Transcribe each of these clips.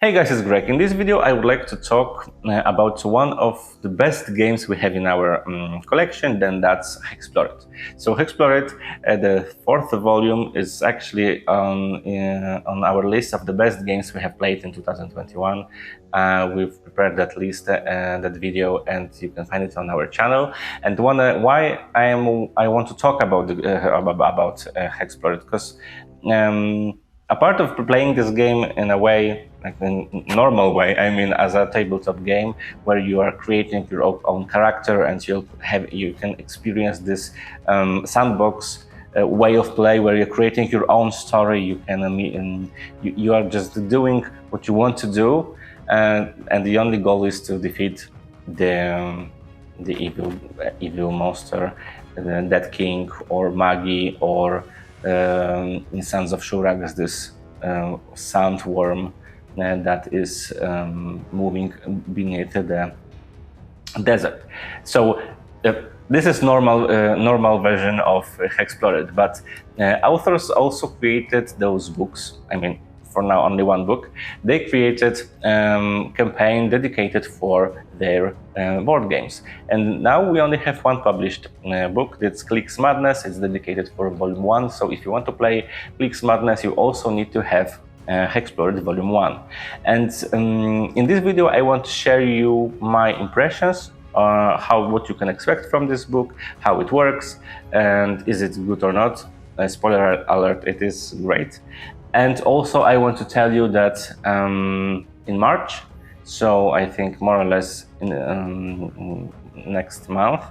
Hey guys, it's Greg. In this video I would like to talk about one of the best games we have in our collection, then that's HEXplore It. So HEXplore It, the fourth volume, is actually on our list of the best games we have played in 2021. We've prepared that list, that video, and you can find it on our channel. And why I want to talk about HEXplore It, because apart of playing this game in a way, like a normal way, I mean as a tabletop game where you are creating your own character and you can experience this sandbox way of play where you're creating your own story. You can you are just doing what you want to do, and the only goal is to defeat the evil monster, the Dead King or Magi, or in Sons of Shurax, this sandworm that is moving beneath the desert. So this is normal version of HEXplore It, but authors also created those books. I mean, for now only one book. They created campaign dedicated for their board games, and now we only have one published book. That's Clinks Madness. It's dedicated for Volume 1. So if you want to play Clinks Madness, you also need to have HEXplore It Volume 1. And in this video I want to share you my impressions, what you can expect from this book, how it works, and is it good or not. Spoiler alert, it is great. And also I want to tell you that in March, so I think more or less in next month,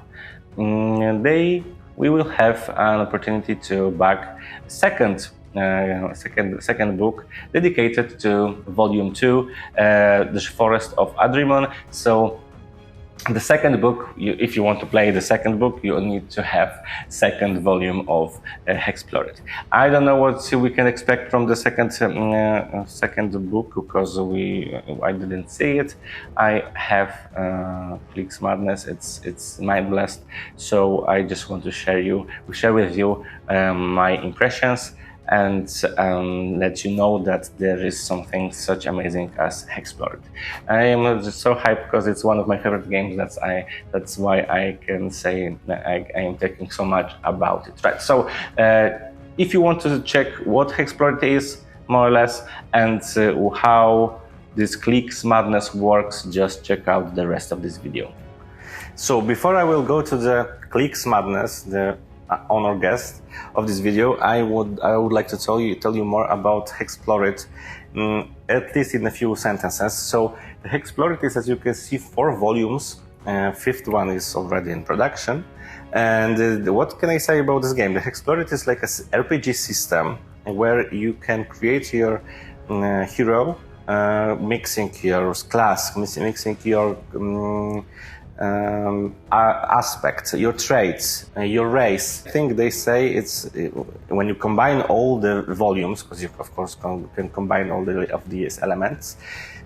we will have an opportunity to back second book dedicated to Volume 2, The Forest of Adrimon. So the second book, if you want to play the second book, you need to have second volume of HEXplore It. I don't know what we can expect from the second book, because I didn't see it. I have Clinks Madness. It's mind blast. So I just want to share with you my impressions, and let you know that there is something such amazing as HEXplore It. I am just so hyped because it's one of my favorite games. That's why I can say that I am talking so much about it. Right. So if you want to check what HEXplore It is, more or less, and how this Clinks Madness works, just check out the rest of this video. So before I will go to the Clinks Madness, the honor guest of this video, I would like to tell you more about HEXplore It, at least in a few sentences. So the HEXplore It is, as you can see, 4 volumes. Fifth one is already in production. And what can I say about this game? The HEXplore It is like an RPG system where you can create your hero, mixing your class, mixing your aspects, your traits, your race. I think they say it's when you combine all the volumes, because you of course can combine all of these elements,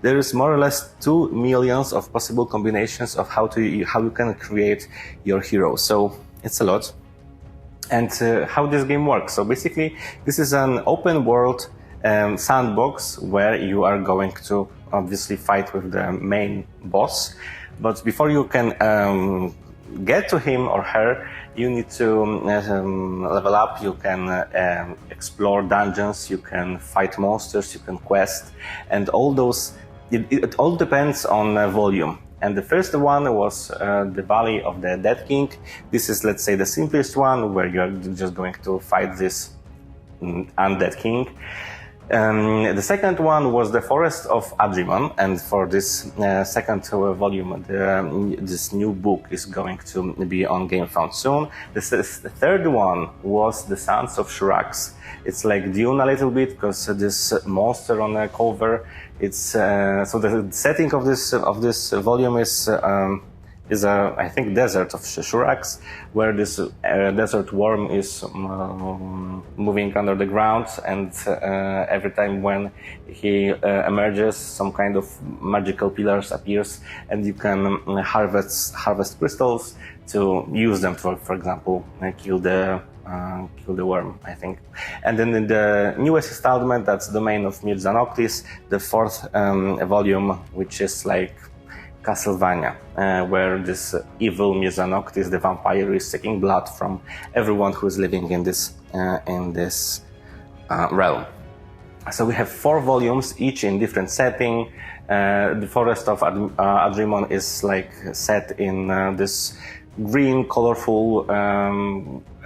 there is more or less 2 million of possible combinations of how you can create your hero. So it's a lot. And how this game works. So basically this is an open world sandbox where you are going to obviously fight with the main boss. But before you can get to him or her, you need to level up. You can explore dungeons, you can fight monsters, you can quest, and all those. It all depends on volume. And the first one was the Valley of the Dead King. This is, let's say, the simplest one, where you are just going to fight this undead king. The second one was the Forest of Adrimon, and for this second volume, this new book is going to be on GameFound soon. The third one was the Sons of Shurax. It's like Dune a little bit, because this monster on the cover. It's so the setting of this volume is I think desert of Shurax, where this desert worm is moving under the ground, and every time when he emerges, some kind of magical pillars appears, and you can harvest crystals to use them to, for example, kill the kill the worm, I think. And then in the newest installment, that's Domain of Mirza Noctis, the fourth volume, which is like Castlevania, where this evil Mirza Noctis, the vampire, is taking blood from everyone who is living in this realm. So we have 4 volumes, each in different setting. The Forest of Adrimon is like set in this green, colorful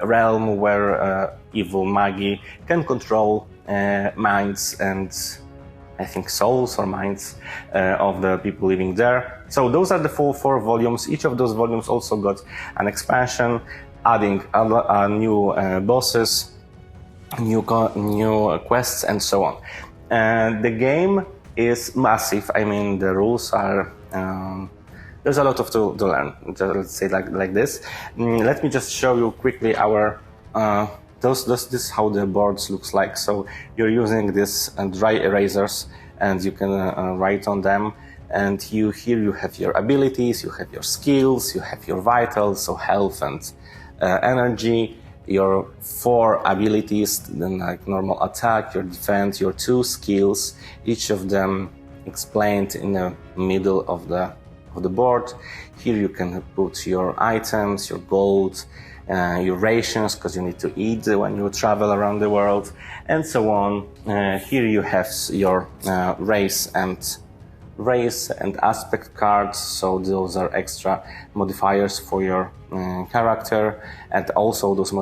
realm where evil Magi can control minds and I think souls or minds of the people living there. So those are the full 4 volumes. Each of those volumes also got an expansion, adding new bosses, new quests, and so on. The game is massive. I mean, the rules are there's a lot to learn. Let's say like this. Let me just show you quickly our this is how the boards looks like. So you're using this dry erasers, and you can write on them. And here you have your abilities, you have your skills, you have your vitals, so health and energy. Your 4 abilities, then like normal attack, your defense, your 2 skills, each of them explained in the middle of the board. Here you can put your items, your gold, your rations, because you need to eat when you travel around the world, and so on. Here you have your race and aspect cards, so those are extra modifiers for your character, and also those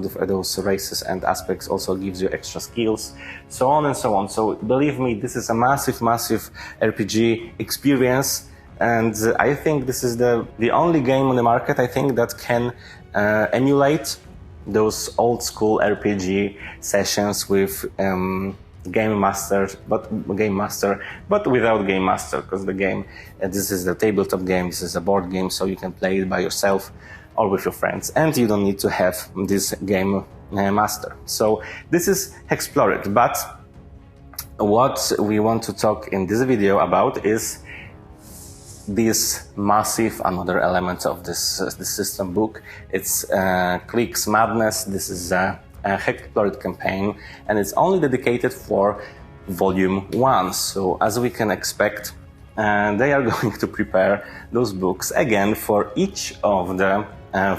races and aspects also gives you extra skills, so on and so on. So believe me, this is a massive RPG experience, and I think this is the only game on the market, I think, that can emulate those old school RPG sessions with game master, but without game master, because the game, this is the tabletop game, this is a board game, so you can play it by yourself or with your friends, and you don't need to have this game master. So this is HEXplore It, but what we want to talk in this video about is this massive another element of this system book. It's Clinks Madness. This is a HEXplore It campaign, and it's only dedicated for volume 1. So as we can expect, they are going to prepare those books again for each of the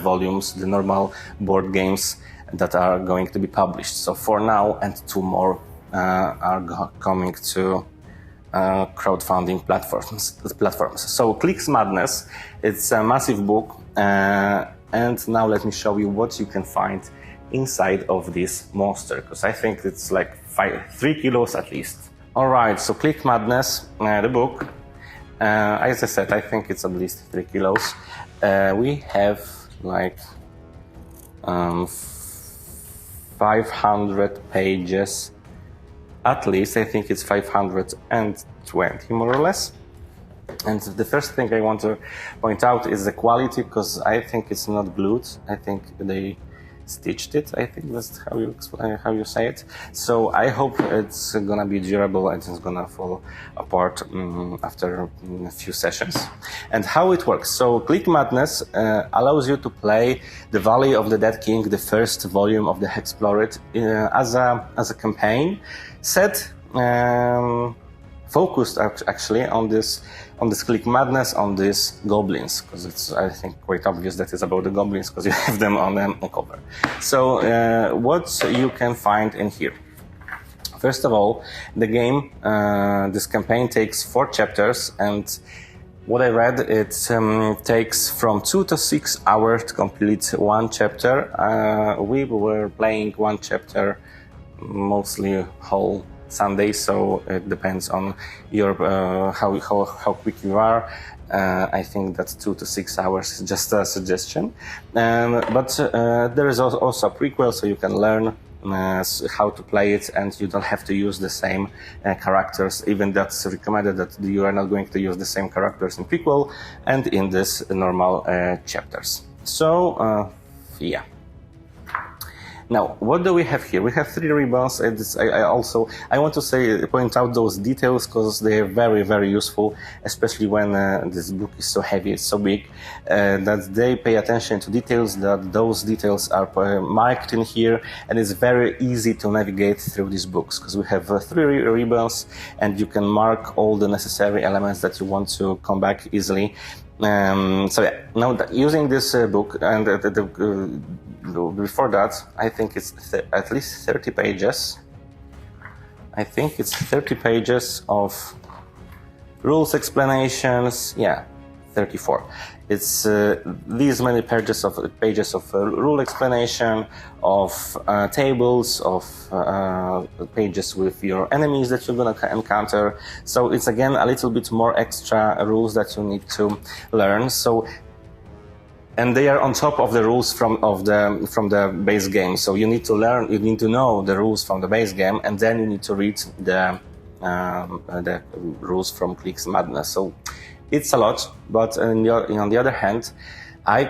volumes, the normal board games that are going to be published. So for now, and 2 more are coming to crowdfunding platforms. So Clinks Madness, it's a massive book, and now let me show you what you can find inside of this monster, because I think it's like 3 kilos at least. Alright, so Clinks Madness, the book, as I said, I think it's at least 3 kilos. We have like 500 pages, at least. I think it's 520 more or less. And the first thing I want to point out is the quality, because I think it's not glued. I think they stitched it. I think that's how you say it. So I hope it's gonna be durable and it's gonna fall apart after a few sessions. And how it works. So Clinks Madness allows you to play the Valley of the Dead King, the first volume of the HEXplore It, as a campaign set focused actually on this Clinks Madness, on these goblins, because it's, I think, quite obvious that it's about the goblins because you have them on the cover. So what you can find in here. First of all, the game, this campaign takes 4 chapters, and what I read, it takes from 2 to 6 hours to complete 1 chapter. We were playing 1 chapter mostly whole Sunday, so it depends on your how quick you are. I think that 2 to 6 hours is just a suggestion, but there is also a prequel, so you can learn how to play it, and you don't have to use the same characters. Even that's recommended that you are not going to use the same characters in prequel and in this normal chapters. So yeah. Now, what do we have here? We have 3 ribbons. I want to point out those details because they are very, very useful, especially when this book is so heavy, it's so big, that they pay attention to details, that those details are marked in here, and it's very easy to navigate through these books because we have 3 ribbons, and you can mark all the necessary elements that you want to come back easily. Now using this book, and before that, I think it's at least 30 pages. I think it's 30 pages of rules explanations. Yeah, 34. It's these many pages of rule explanation, of tables, of pages with your enemies that you're gonna encounter. So it's again a little bit more extra rules that you need to learn. And they are on top of the rules from the base game. So you need to know the rules from the base game, and then you need to read the rules from Clinks Madness. So it's a lot, but on the other hand, I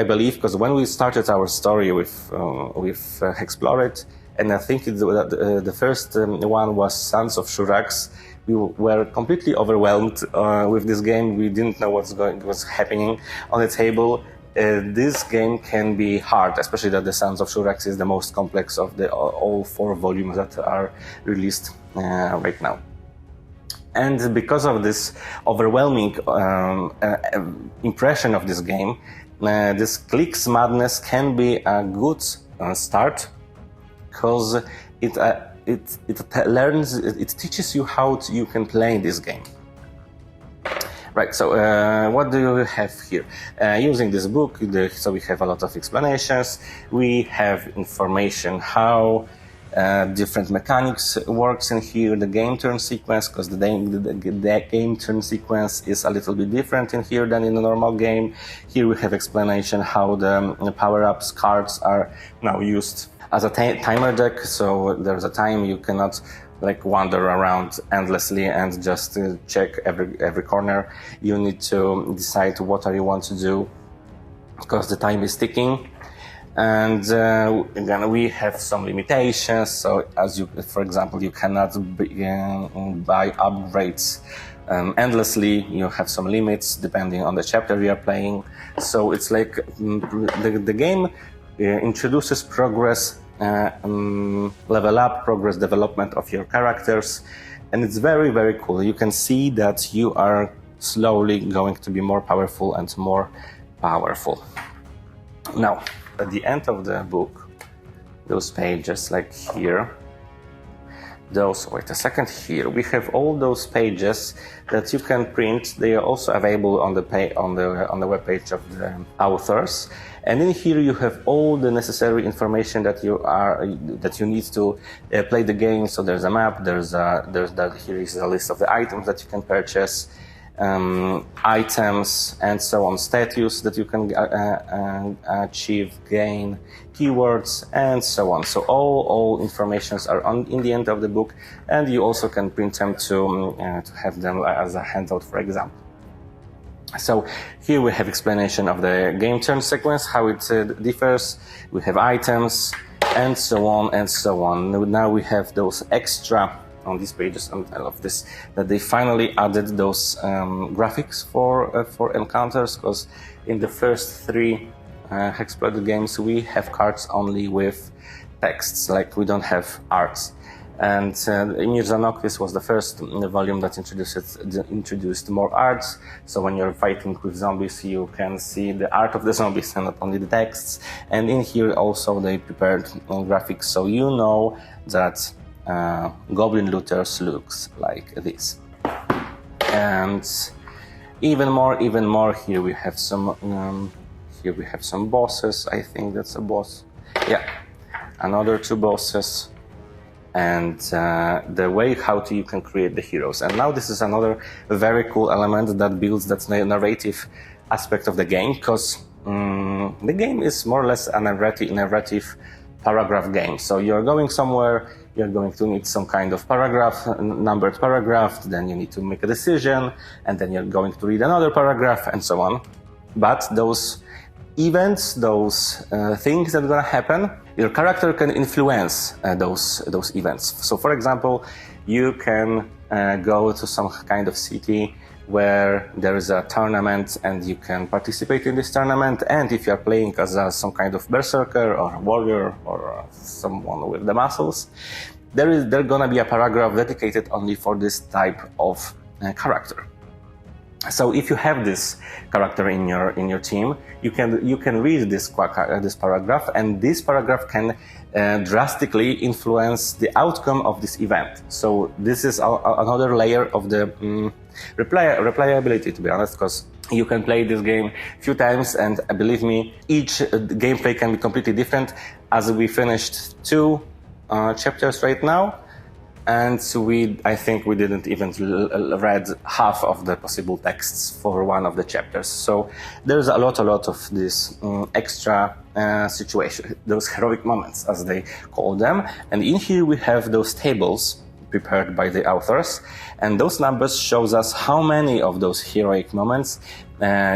believe, because when we started our story with HEXplore It, and I think the first one was Sons of Shurax, we were completely overwhelmed with this game. We didn't know what's happening on the table. This game can be hard, especially that the Sons of Shurax is the most complex of all 4 volumes that are released right now. And because of this overwhelming impression of this game, this Clinks Madness can be a good start, because it teaches you how you can play this game. Right, so what do you have here? Using this book, so we have a lot of explanations. We have information how different mechanics works in here, the game turn sequence, because the game turn sequence is a little bit different in here than in a normal game. Here we have explanation how the power-ups cards are now used as a timer deck, so there's a time you cannot wander around endlessly and just check every corner. You need to decide what you want to do because the time is ticking. And again, we have some limitations. So, for example, you cannot buy upgrades endlessly. You have some limits depending on the chapter you are playing. So it's like the game introduces progress, level up, progress development of your characters, and it's very, very cool. You can see that you are slowly going to be more powerful and more powerful. Now, at the end of the book, those pages like here, wait a second, here we have all those pages that you can print. They are also available on the web page of the authors, and in here you have all the necessary information that you need to play the game. So there's a map, here is a list of the items that you can purchase, items and so on, status that you can achieve, gain, keywords and so on. So all informations are in the end of the book, and you also can print them to have them as a handout, for example. So here we have explanation of the game turn sequence, how it differs. We have items and so on and so on. Now we have those extra on these pages, and I love this, that they finally added those graphics for encounters, because in the first 3 HEXplore It games we have cards only with texts, like we don't have arts. And Mirza Noctis was the first volume that introduced more arts. So when you're fighting with zombies, you can see the art of the zombies and not only the texts. And in here also they prepared graphics, so you know that Goblin Looters looks like this. And even more, here we have some bosses. I think that's a boss. Yeah, another 2 bosses. And the way how you can create the heroes. And now this is another very cool element that builds that narrative aspect of the game, because the game is more or less a narrative paragraph game. So you're going somewhere, you're going to need some kind of paragraph, numbered paragraph, then you need to make a decision, and then you're going to read another paragraph, and so on. But those events, those things that are gonna happen, Your character can influence those events. So, for example, you can go to some kind of city where there is a tournament and you can participate in this tournament. And if you are playing as some kind of berserker or warrior or someone with the muscles, there's gonna be a paragraph dedicated only for this type of character. So if you have this character in your team, you can read this paragraph, and this paragraph can drastically influence the outcome of this event. So this is another layer of the replayability, to be honest, because you can play this game a few times, and believe me, each gameplay can be completely different. As we finished 2 chapters right now, and I think we didn't even read half of the possible texts for one of the chapters. So there's a lot of this extra situation, those heroic moments, as they call them. And in here we have those tables prepared by the authors, and those numbers shows us how many of those heroic moments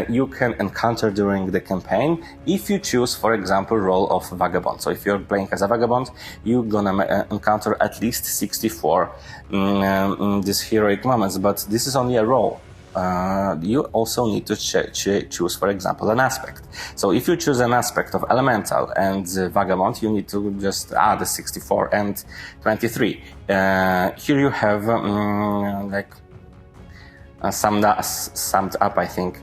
you can encounter during the campaign if you choose, for example, role of vagabond. So if you're playing as a vagabond, you're gonna encounter at least 64 these heroic moments, but this is only a role. You also need to choose, for example, an aspect. So if you choose an aspect of elemental and vagabond, you need to just add 64 and 23. Here you have summed up, I think,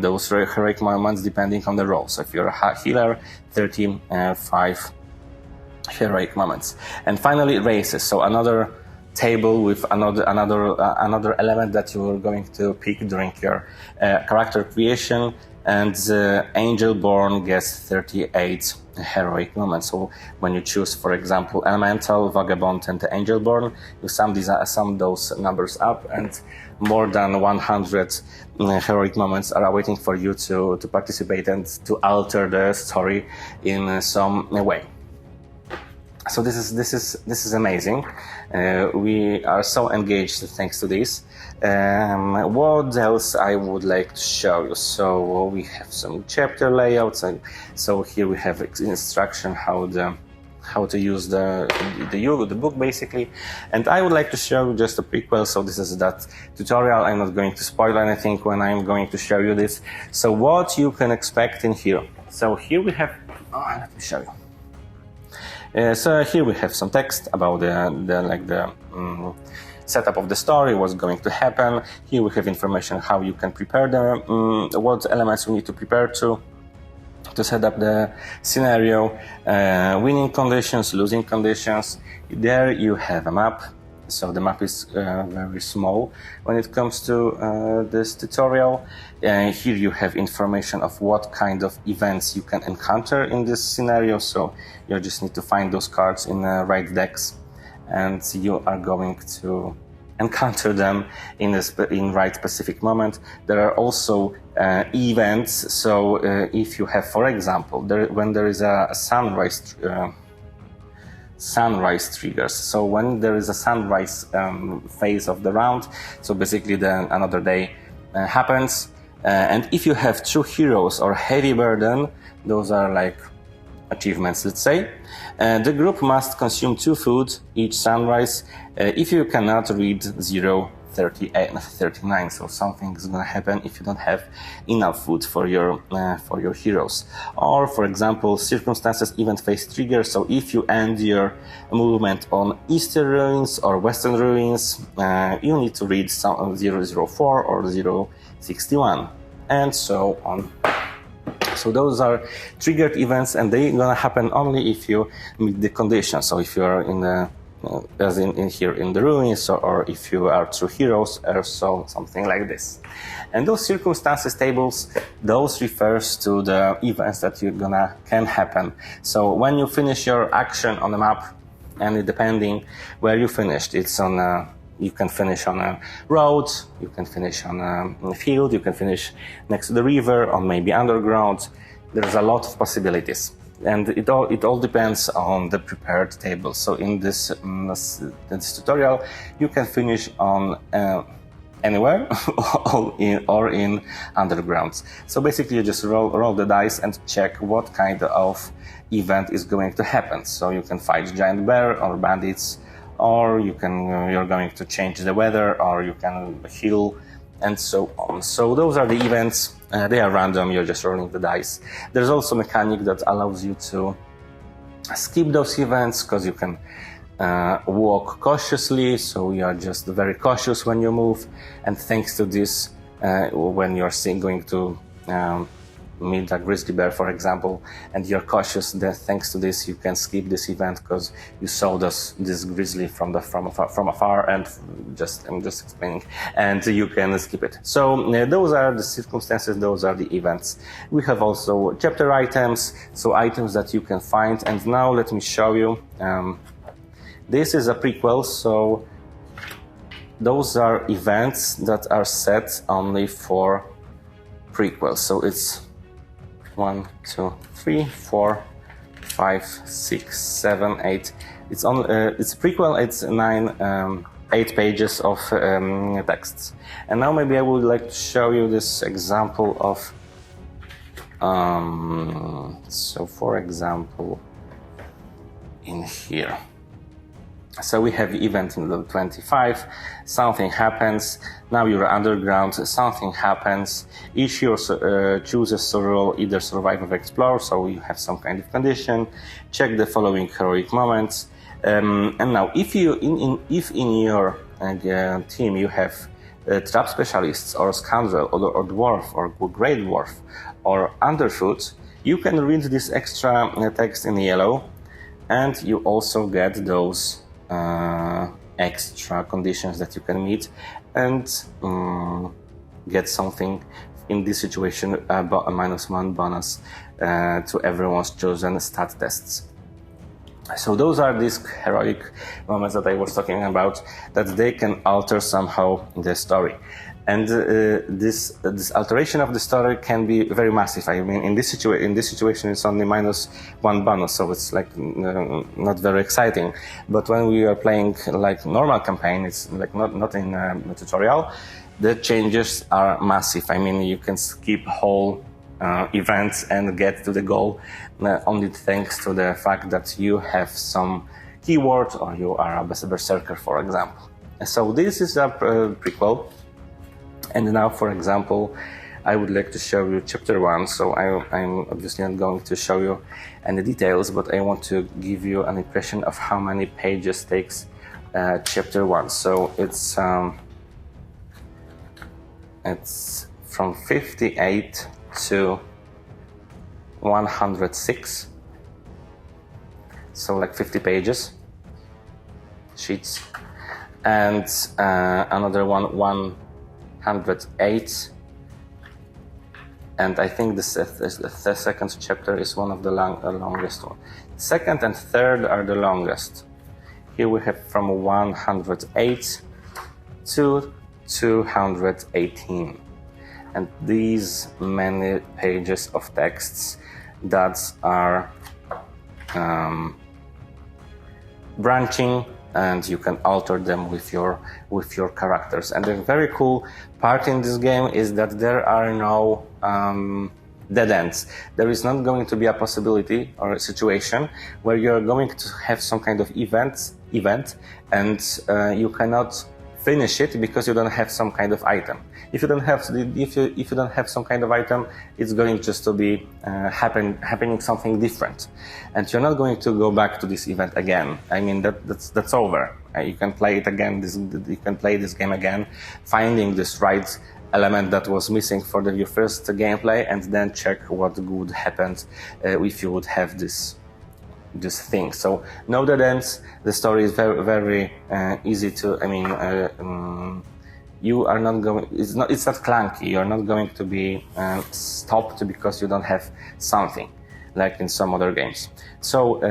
those heroic moments depending on the role. So if you're a healer, 35 heroic moments. And finally, races. So another table with another element that you are going to pick during your character creation, and Angelborn gets 38 heroic moments. So when you choose, for example, Elemental, Vagabond, and Angelborn, you sum those numbers up, and more than 100 heroic moments are awaiting for you to participate and to alter the story in some way. So this is amazing. We are so engaged thanks to this. What else I would like to show you? So we have some chapter layouts, and so here we have instruction how to use the book basically. And I would like to show you just a prequel. So this is that tutorial. I'm not going to spoil anything when I'm going to show you this. So what you can expect in here. So here we have. Let me show you. So here we have some text about the setup of the story, what's going to happen. Here we have information how you can prepare what elements you need to prepare to set up the scenario, winning conditions, losing conditions. There you have a map. So the map is very small when it comes to this tutorial. Here you have information of what kind of events you can encounter in this scenario. So you just need to find those cards in the right decks, and you are going to encounter them in right specific moment. There are also events. So if you have, for example, when there is a sunrise triggers. So when there is a sunrise phase of the round, so basically then another day happens, and if you have true heroes or heavy burden, those are like achievements, let's say, the group must consume 2 food each sunrise. If you cannot read 0:39, so something is going to happen if you don't have enough food for your heroes. Or, for example, circumstances event phase trigger. So if you end your movement on Eastern Ruins or Western Ruins, you need to read some 0:04 or 0:61, and so on. So those are triggered events, and they're gonna happen only if you meet the conditions. So if you are in the as in here in the ruins, or if you are true heroes, or so something like this. And those circumstances tables, those refers to the events that can happen. So when you finish your action on the map, and depending where you finished, it's on you can finish on a road, you can finish on a field, you can finish next to the river, or maybe underground. There's a lot of possibilities. And it all depends on the prepared table. So in this tutorial, you can finish on anywhere or in undergrounds. So basically you just roll the dice and check what kind of event is going to happen. So you can fight giant bear or bandits, or you're going to change the weather, or you can heal, and so on. So those are the events. They are random, you're just rolling the dice. There's also a mechanic that allows you to skip those events, because you can walk cautiously, so you are just very cautious when you move, and thanks to this, when you're going to meet a grizzly bear, for example, and you're cautious, then thanks to this you can skip this event because you saw this grizzly from afar, and I'm just explaining, and you can skip it. So those are the circumstances, those are the events. We have also chapter items, so items that you can find, and now let me show you. This is a prequel, so those are events that are set only for prequels. So it's 1, 2, 3, 4, 5, 6, 7, 8. It's a prequel. It's 8 pages of texts. And now maybe I would like to show you this example of. So for example, in here. So we have event in level 25, something happens, now you're underground, something happens, each hero chooses to roll either survive or explore, so you have some kind of condition, check the following heroic moments, and now if in your team you have trap specialists, or scoundrel, or dwarf, or great dwarf, or underfoot, you can read this extra text in yellow, and you also get those extra conditions that you can meet, and get something, in this situation a -1 bonus to everyone's chosen stat tests. So those are these heroic moments that I was talking about, that they can alter somehow the story. And this alteration of the story can be very massive. I mean, in this situation, it's only -1 bonus, so it's like not very exciting. But when we are playing like normal campaign, it's like not in a tutorial, the changes are massive. I mean, you can skip whole events and get to the goal only thanks to the fact that you have some keyword, or you are a berserker, for example. So this is a prequel. And now, for example, I would like to show you chapter 1. So I'm obviously not going to show you any details, but I want to give you an impression of how many pages takes chapter 1. So it's from 58 to 106. So like 50 pages, sheets, and another 108, and I think the second chapter is one of the longest one. Second and third are the longest. Here we have from 108 to 218, and these many pages of texts that are branching, and you can alter them with your characters. And the very cool part in this game is that there are no dead ends. There is not going to be a possibility or a situation where you're going to have some kind of event and you cannot finish it because you don't have some kind of item. If you don't have some kind of item, it's going just to be happening something different, and you're not going to go back to this event again. I mean, that's over. You can play it again. You can play this game again, finding this right element that was missing for your first gameplay, and then check what would happen if you would have this thing. So no dead ends. The story is very, very easy to. I mean, you are not going. It's not clunky. You're not going to be stopped because you don't have something, like in some other games. So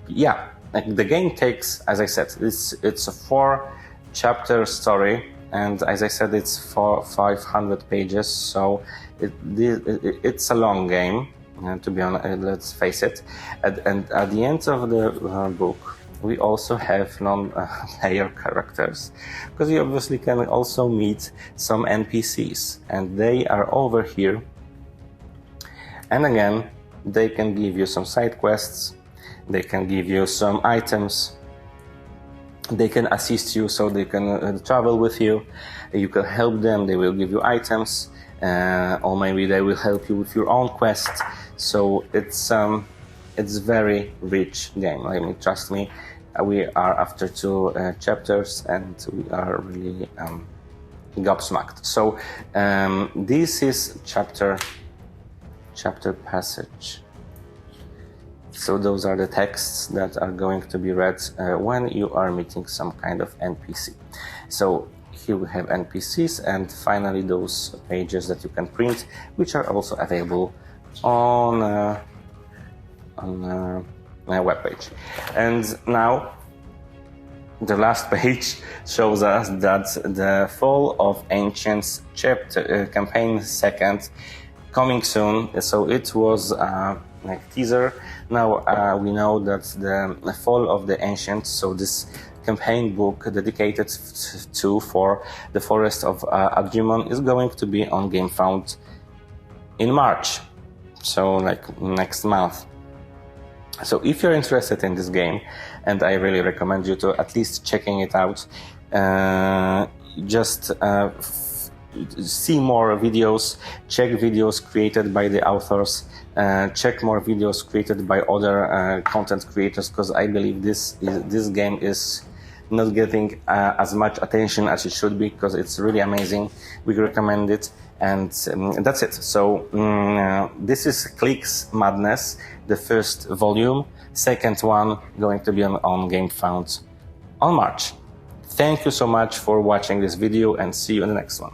yeah, like the game takes, as I said, it's a 4-chapter story, and as I said, it's 500 pages. So it's a long game. To be honest, let's face it. And at the end of the book, we also have non-player characters, because you obviously can also meet some NPCs, and they are over here. And again, they can give you some side quests, they can give you some items, they can assist you, so they can travel with you, you can help them, they will give you items, or maybe they will help you with your own quest. So it's very rich game. I mean, trust me, we are after 2 chapters and we are really gobsmacked. So this is chapter passage. So those are the texts that are going to be read when you are meeting some kind of NPC. So here we have NPCs, and finally those pages that you can print, which are also available on my webpage. And now the last page shows us that the Fall of Ancients chapter campaign 2nd coming soon. So it was like teaser. Now we know that the Fall of the Ancients, so this campaign book dedicated for the Forest of Agrimon, is going to be on GameFound in March, so like next month. So if you're interested in this game, and I really recommend you to at least checking it out, just see more videos, check videos created by the authors, check more videos created by other content creators, because I believe this game is not getting as much attention as it should be, because it's really amazing. We recommend it, and that's it. So this is Clinks Madness, the 1st volume. 2nd one going to be on GameFound on March. Thank you so much for watching this video, and see you in the next one.